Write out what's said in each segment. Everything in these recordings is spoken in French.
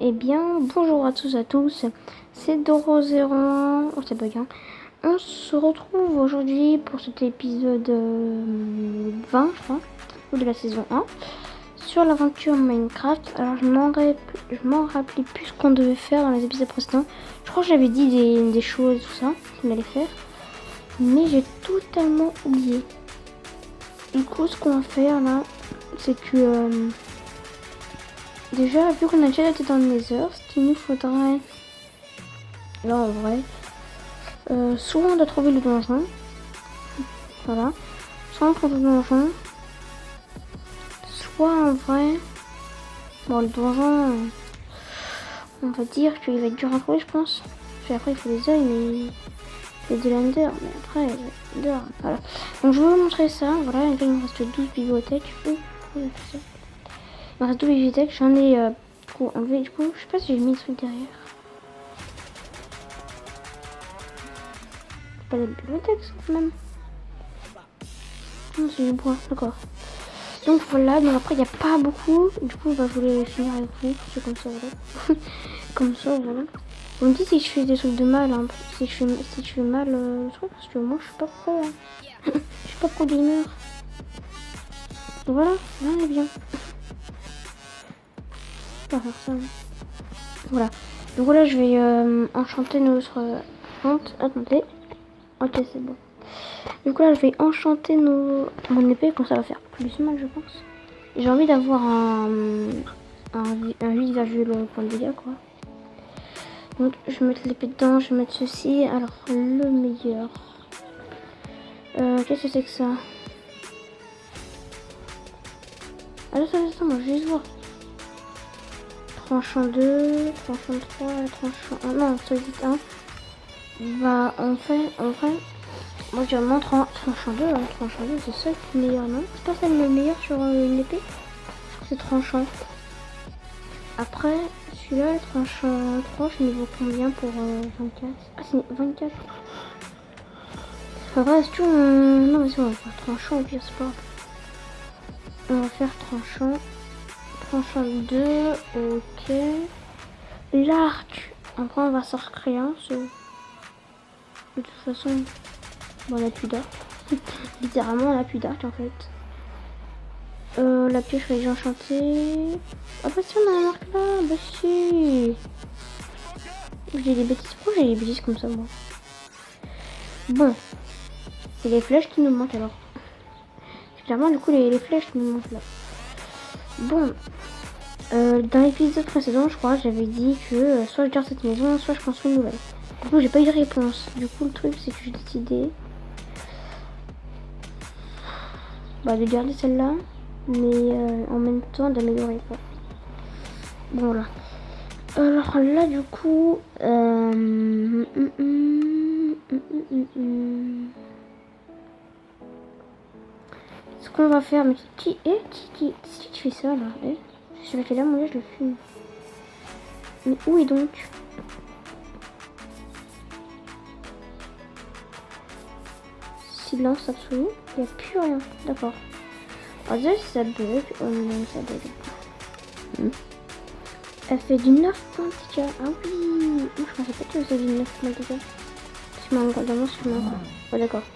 Eh bien, bonjour à tous, c'est Doro01, oh c'est bug hein. On se retrouve aujourd'hui pour cet épisode 20 je crois, ou de la saison 1, sur l'aventure Minecraft. Alors je m'en rappelais plus ce qu'on devait faire dans les épisodes précédents. Je crois que j'avais dit des choses, tout ça, qu'on allait faire, mais j'ai totalement oublié. Du coup, ce qu'on va faire là, c'est que... déjà, vu qu'on a déjà été dans le Nether, ce qu'il nous faudrait, là en vrai, soit on doit trouver le donjon, voilà, soit on trouve le donjon, soit en vrai, bon le donjon, on va dire qu'il va être dur à trouver je pense, puis après il faut des œils, mais il fait de l'ender, mais après il va être voilà. Donc je vais vous montrer ça, voilà, et là il me reste 12 bibliothèques, il me reste 12 bibliothèques, j'en ai enlevé, du coup, je sais pas si j'ai mis le truc derrière. Pas la bibliothèque ça quand même. Non, c'est du bois, d'accord. Donc voilà, donc après il n'y a pas beaucoup. Du coup bah, je voulais finir avec vous. C'est comme ça voilà. Comme ça voilà. On me dit si je fais des trucs de mal, hein. si je fais mal le truc, parce que moi je suis pas pro. Hein. Je suis pas pro gamer. Donc voilà, là on est bien. On va faire ça. Voilà. Donc voilà, je vais enchanter notre compte. Attendez. Ok, c'est bon. Du coup là je vais enchanter mon épée, comme ça va faire plus mal je pense. J'ai envie d'avoir un 8,1 point de dégâts quoi. Donc je vais mettre l'épée dedans, je vais mettre ceci. Alors le meilleur. Qu'est-ce que c'est que ça? Attends, moi je vais juste voir. Tranchant 2, tranchant 3, tranchant 1. Non, ça existe 1. Bah en vrai, moi je montre tranchant 2, hein. Tranchant 2 c'est ça le meilleur, non? C'est pas ça le meilleur sur une épée? C'est tranchant. Après, celui-là, le tranchant 3, je niveau combien pour 24? Ah, c'est 24. C'est pas vrai, est-ce qu'on... Non, mais c'est bon, on va faire tranchant au pire, c'est pas grave. On va faire tranchant. Tranchant 2, ok. L'arc. Après, on va s'en recréer un. De toute façon, bon, on a plus d'arc. Littéralement, on a plus d'arc en fait. La pioche, je vais enchanter. Ah bah si, on a un arc là, bah si. J'ai des bêtises. Pourquoi j'ai des bêtises comme ça, moi? Bon. C'est les flèches qui nous manquent alors. Clairement, du coup, les flèches qui nous manquent là. Bon. Dans l'épisode précédent, je crois, j'avais dit que soit je garde cette maison, soit je construis une nouvelle. Du coup, j'ai pas eu de réponse. Du coup, le truc, c'est que j'ai décidé de garder celle-là, mais en même temps d'améliorer quoi. Bon, là. Alors là, du coup... ce qu'on va faire, mais qui fait ça là? Je vais là, moi je le fume. Mais où est donc? Silence absolu, il n'y a plus rien. D'accord. Alors déjà ça bug. Oh non, ça bug. Elle fait du 9 points de dégâts. Ah oui. Moi je pensais pas que ça faisait du 9 points de dégâts. Si je m'en rends compte, si je m'en rends. Oh d'accord.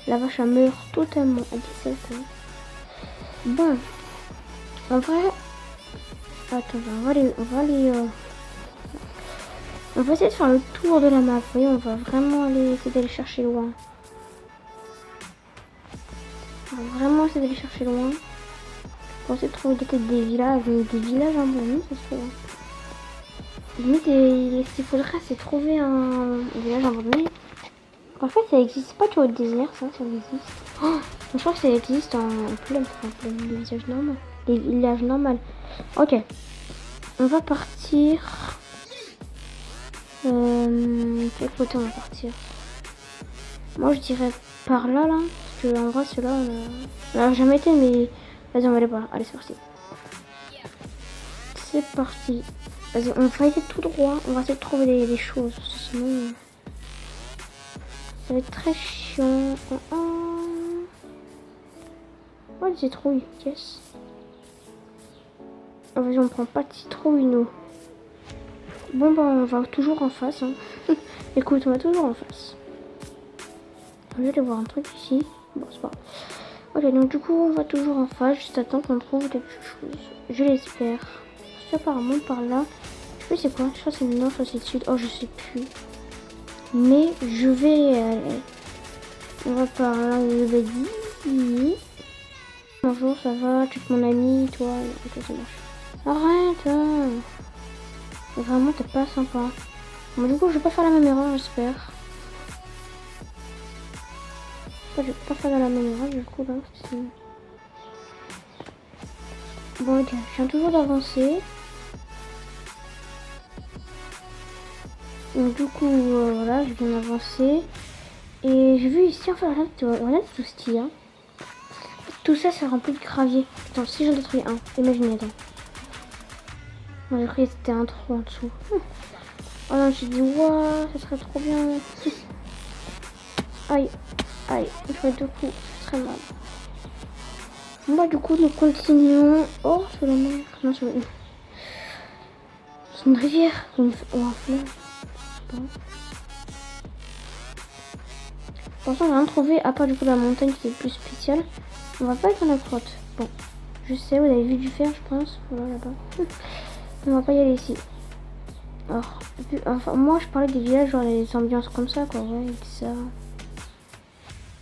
La vache elle meurt totalement à 17. Hein. Bon. En vrai. Attends, on va essayer de faire le tour de la map. Vous voyez, on va vraiment essayer d'aller chercher loin. On va vraiment essayer d'aller chercher loin. Pour essayer de trouver peut-être des villages abandonnés, ça se fait. Limite, ce qu'il faudrait, c'est trouver un village abandonné. En fait, ça existe pas sur le désert, ça existe. Oh, je crois que ça existe en plein, les villages normaux. Les villages normaux. Ok. On va partir. Quel côté on va partir? Moi, je dirais par là, là. Parce que en vrai, celui-là, on a jamais été, mais vas-y, on va aller par là. Allez, c'est parti. C'est parti. Vas-y, on va aller tout droit. On va essayer de trouver des choses. Sinon, ça va être très chiant. Oh, des citrouilles. Yes. Oh, vas-y, on prend pas de citrouilles, nous. Bon, bah, on va toujours en face. Hein. Écoute, on va toujours en face. Je vais aller voir un truc ici. Bon, c'est pas grave. Ok, donc du coup, on va toujours en face, juste à temps qu'on trouve quelque chose. Je l'espère. Parce qu'apparemment, par là, je sais plus c'est quoi. Je crois que c'est le nord, soit c'est le sud. Oh, je sais plus. Mais je vais aller. On va par là, je vais dire. Bonjour, ça va? Tu es mon ami, toi? Ok, ça marche. Arrête! Hein. Vraiment, t'es pas sympa. Bon, du coup, je vais pas faire la même erreur, j'espère. Je vais pas faire la même erreur, du coup, là. Bon, ok, je viens toujours d'avancer. Donc, du coup, voilà, je viens d'avancer. Et j'ai vu ici, enfin, voilà tout ce qu'il y a. Tout ça, c'est rempli de gravier. Attends, si j'en détruis un, imaginez, attends. Moi, j'ai cru que c'était un trou en dessous. Oh non, j'ai dit, waouh, ça serait trop bien. Aïe, aïe, il ferait deux coups, ce serait mal. Moi, du coup, nous continuons. Oh, c'est la mer. Non, c'est une rivière. Ou un fleuve. Bon. Pour l'instant, on a rien trouvé, à part du coup la montagne qui est plus spéciale. On va pas être dans la grotte. Bon, je sais, vous avez vu du fer, je pense. Voilà, là-bas. On va pas y aller ici. Alors, enfin, moi, je parlais des villages, genre les ambiances comme ça, quoi. Ouais,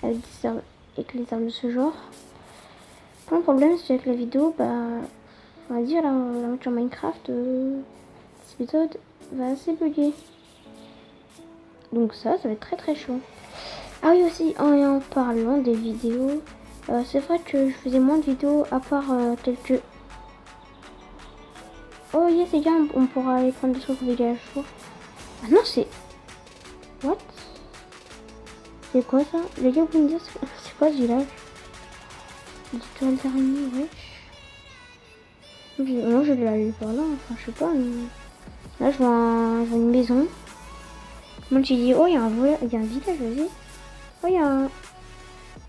avec ça. Avec les armes de ce genre. Le problème, c'est avec la vidéo, bah, on va dire la voiture Minecraft, cet épisode va assez bugger. Donc ça va être très très chaud. Ah oui aussi, en parlant des vidéos, c'est vrai que je faisais moins de vidéos à part quelques... Oh yes les gars, on pourra aller prendre des trucs au village. Ah non c'est... What? C'est quoi ça? Les gars, vous pouvez me dire c'est quoi ce village? Des toiles d'araignée, wesh. Moi je l'ai allé par là, enfin je sais pas. Mais... Là je vois une maison. Moi j'ai dit oh il y a un village, vas-y. Oh il y a un...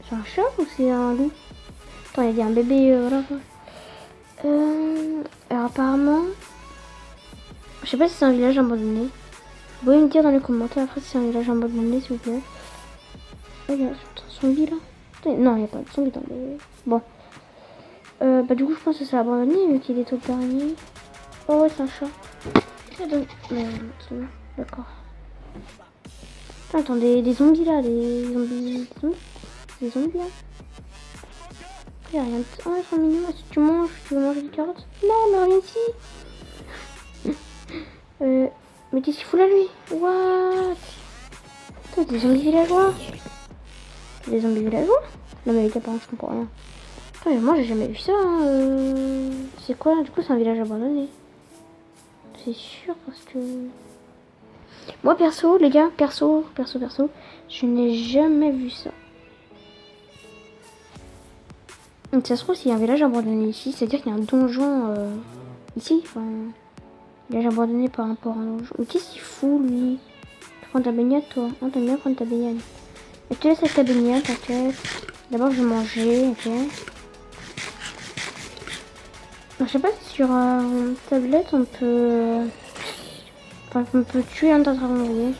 C'est un chat ou c'est un loup? Attends, il y a un bébé voilà quoi. Alors apparemment... Je sais pas si c'est un village abandonné. Vous pouvez me dire dans les commentaires après si c'est un village abandonné s'il vous plaît. Oh il y a un zombie là. Non il n'y a pas de zombie dans le... Bon. Bah du coup je pense que c'est abandonné vu qu'il y a des trucs d'araignées. Oh ouais c'est un chat. D'accord. Attends, des zombies là, des zombies là. Il y a rien de... Oh, ils sont mignons. Est-ce que tu veux manger des carottes? Non, mais rien ici. Mais qu'est-ce qu'il fout là, lui? What? Attends, des zombies villageois. Des zombies villageois? Non, mais les gars, par contre, je comprends rien. Attends, mais moi, j'ai jamais vu ça. Hein. C'est quoi là? Du coup, c'est un village abandonné. C'est sûr, parce que... Moi, perso, les gars, perso, je n'ai jamais vu ça. Donc ça se trouve s'il y a un village abandonné ici, c'est-à-dire qu'il y a un donjon ici, enfin, un village abandonné par rapport à un donjon. Mais qu'est-ce qu'il fout lui? Tu prends ta baignade toi? Non, t'aimes bien prendre ta baignade. Je te laisse avec ta baignade, t'inquiète. D'abord je vais manger, ok. Alors, je sais pas si sur tablette on peut... Enfin, on peut tuer un autre aventurier.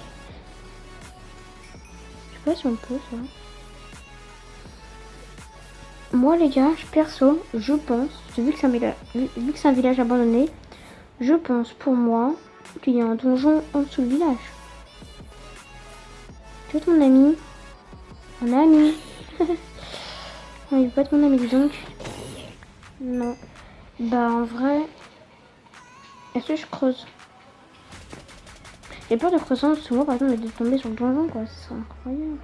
Je sais pas si on peut ça. Moi les gars, perso, je pense, vu que c'est un village abandonné, je pense pour moi qu'il y a un donjon en dessous du village. Tu veux ton ami? Mon ami. Non, il veut pas être mon ami, dis donc. Non. Bah en vrai, est-ce que je creuse? J'ai peur de creuser en dessous moi par exemple et de tomber sur le donjon quoi, ce serait incroyable.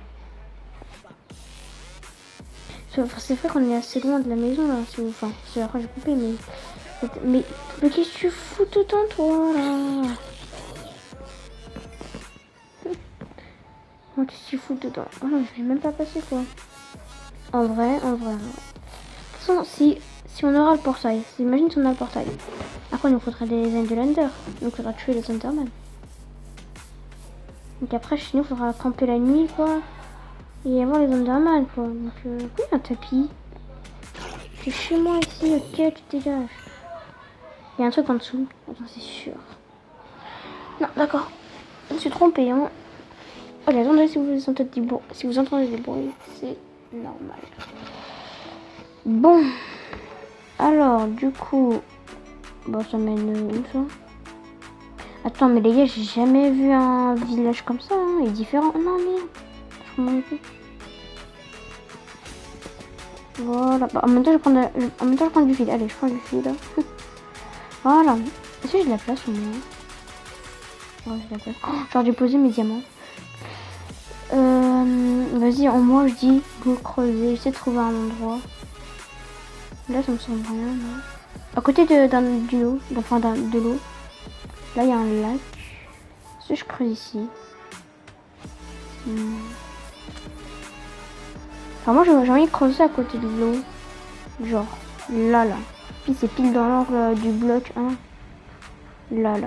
C'est vrai qu'on est assez loin de la maison là, enfin, c'est après j'ai coupé mais qu'est-ce que tu fous tout le temps toi là? Oh, qu'est-ce que tu fous tout le temps? Oh non, je vais même pas passer quoi. En vrai. De toute façon, si on aura le portail, imagine si on a le portail. Après il nous faudra des Endelander, donc il faudra tuer les Enderman. Donc après chez nous il faudra camper la nuit quoi. Et avoir les Enderman quoi. Donc oui un tapis. C'est chez moi ici, ok tu dégages. Il y a un truc en dessous, attends c'est sûr. Non, d'accord. Je me suis trompée, hein. Ok, attendez, si vous entendez des bruits, si vous entendez des bruits, c'est normal. Bon. Alors, du coup... Bon, ça mène où, ça? Attends, mais les gars, j'ai jamais vu un village comme ça, hein. Il est différent. Non, merde. Je comprends plus. Voilà. Bah, en même temps, je prends du fil. Allez, je prends du fil. Voilà. Est-ce que j'ai de la place au moins? Ouais, j'ai de la place. Oh, j'aurais dû poser mes diamants. Vas-y, en moi, je dis, vous creusez. J'essaie de trouver un endroit. Là, ça me semble rien, là. À côté du l'eau, enfin de l'eau. Là, il y a un lac. Est-ce que je creuse ici? Enfin, moi, j'ai envie de creuser à côté de l'eau. Genre, là. Puis c'est pile dans l'angle du bloc 1. Là.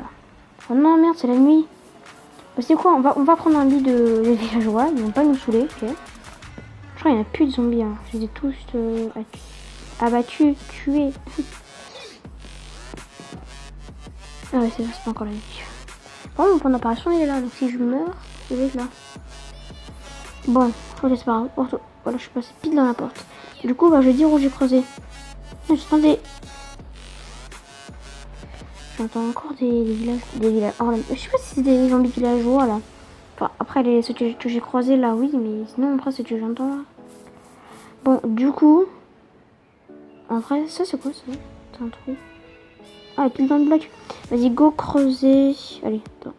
Oh non, merde, c'est la nuit. Bah, c'est quoi, on va prendre un lit de villageois. Ils vont pas nous saouler, ok. Je crois qu'il n'y a plus de zombies. Hein. Je les ai tous abattus, tués. Ah ouais, c'est pas encore la nuit. Bon, mon point d'apparition il est là, donc si je meurs, je vais être là. Bon, ok, c'est pas grave. Voilà, je suis passé pile dans la porte. Du coup, bah, je vais dire où j'ai creusé. Attendez. J'entends encore des villages. Oh, je sais pas si c'est des zombies villageois là. Enfin, après, ceux que j'ai croisés là, oui, mais sinon, après, c'est que j'entends là. Bon, du coup. En vrai, ça c'est quoi ça? C'est un trou. Ah, pile dans le bloc. Vas-y, go creuser. Allez, attends.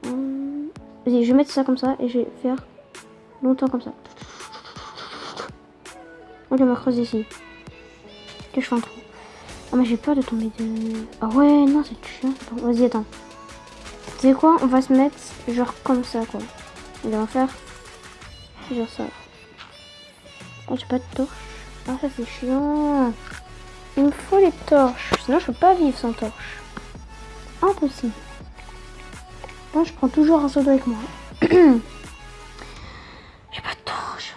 Vas-y, je vais mettre ça comme ça et je vais faire longtemps comme ça. Ok, on va creuser ici. Que je fais un trou. Ah, mais j'ai peur de tomber de... Ah ouais, non, c'est chiant. Vas-y, attends. Tu sais quoi? On va se mettre genre comme ça, quoi. On va faire genre ça. Oh, j'ai pas de torche. Ah, ça c'est chiant. Il me faut les torches. Sinon, je peux pas vivre sans torche. Impossible. Bon, je prends toujours un seau d'eau avec moi. J'ai pas de torche.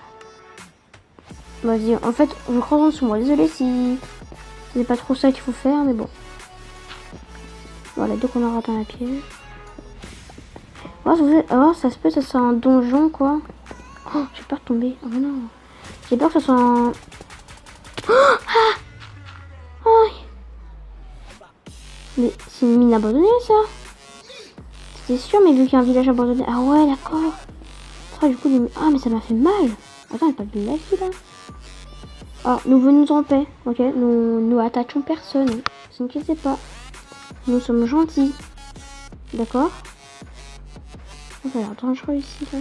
Vas-y, en fait, je creuse en dessous. Moi, désolé si c'est pas trop ça qu'il faut faire, mais bon. Voilà, donc on a raté un piège. Oh, ça se peut que ça soit un donjon, quoi. Oh, j'ai peur de tomber. Oh non. J'ai peur que ça soit un... Oh, ah oh. Mais c'est une mine abandonnée, ça. C'est sûr, mais vu qu'il y a un village abandonné... Ah ouais, d'accord. Oh, du coup, ah, mais ça m'a fait mal. Attends, il n'y a pas de la vie, là. Oh, nous venons en paix, ok. Nous attaquons personne. Ne vous inquiétez pas. Nous sommes gentils. D'accord. Oh, ça a l'air dangereux ici, là.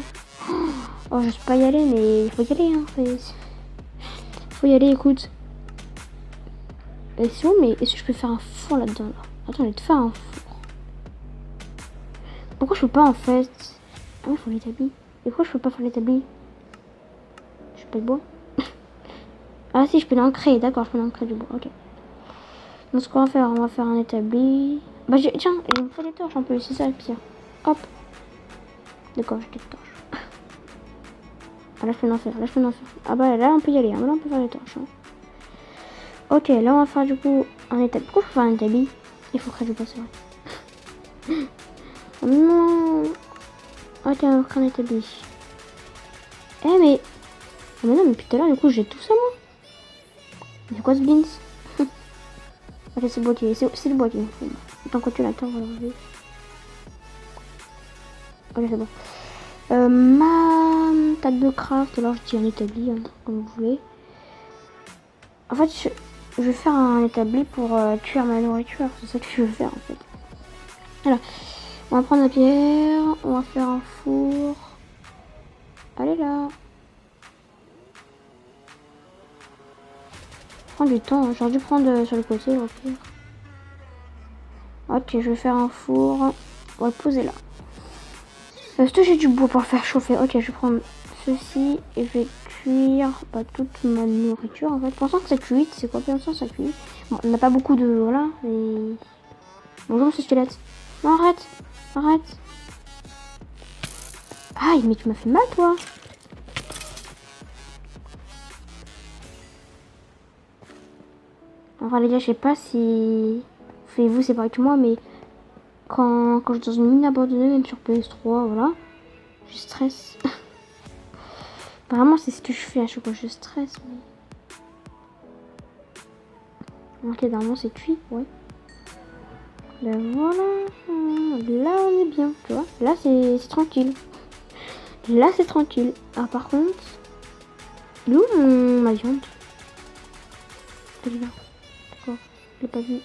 Oh, je sais pas y aller, mais il faut y aller, hein. Faut y aller, écoute. Et c'est où, mais est-ce que je peux faire un four là-dedans, là? Attends, je vais te faire un four. Pourquoi je peux pas, en fait? Ah oui, il faut l'établir. Et pourquoi je peux pas faire l'établi? Je peux pas le bois. Ah si, je peux l'ancrer, d'accord, je peux l'ancrer du bois, ok. Donc ce qu'on va faire, on va faire un établi. Bah tiens, il me faut des torches en plus, c'est ça le pire. Hop. D'accord, j'ai des torches. Ah là je peux en faire, Ah bah là on peut y aller, hein. Là on peut faire des torches. Hein. Ok, là on va faire du coup un établi. Pourquoi je peux faire un établi? Il faut créer du bois, c'est vrai. Oh non. Ok, on va créer un établi. Eh mais... Oh mais non, mais depuis tout à l'heure du coup j'ai tout ça moi. C'est quoi ce beans? Ok, c'est le boîtier, c'est le boîtier. Tant que tu l'attends, on va l'enlever. Ok, c'est bon. Ma table de craft, alors je dis un établi, hein, comme vous voulez. En fait, je vais faire un établi pour cuire ma nourriture. C'est ça que je veux faire en fait. Voilà. On va prendre la pierre, on va faire un four. Allez là. Prends du temps, j'aurais dû prendre sur le côté au pire. Ok, je vais faire un four. On va le poser là. Est-ce que j'ai du bois pour faire chauffer? Ok, je vais prendre ceci et je vais cuire toute ma nourriture en fait. Pensant que ça cuit, c'est quoi bien ça cuit? Bon, on n'a pas beaucoup de... Voilà, mais... Bonjour ce squelette. Non, arrête. Arrête. Aïe, mais tu m'as fait mal toi. Enfin les gars, je sais pas si... Faites-vous c'est pareil que moi, mais... quand je suis dans une mine abandonnée, même sur PS3, voilà, je stresse. Apparemment, c'est ce que je fais à chaque fois, je stresse. Mais... Ok, normalement, c'est cuit, ouais. Là, voilà. Là, on est bien, tu vois. Là, c'est tranquille. Là, c'est tranquille. Ah, par contre, il est où ma viande? Elle est là. D'accord, je l'ai pas vu.